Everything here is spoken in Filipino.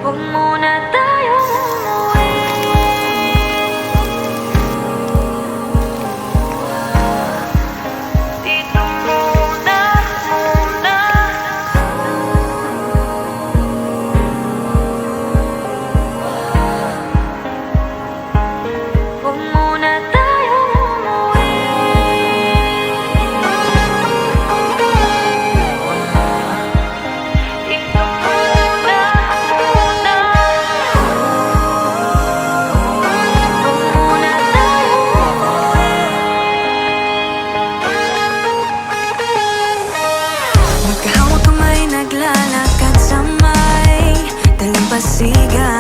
Huwag muna tayong umuwi. Dito muna, muna. Huwag muna tayong umuwi. Dito muna, muna. Huwag muna tayong umuwi. Magkahawak kamay, naglalakad sa may dalampasigan.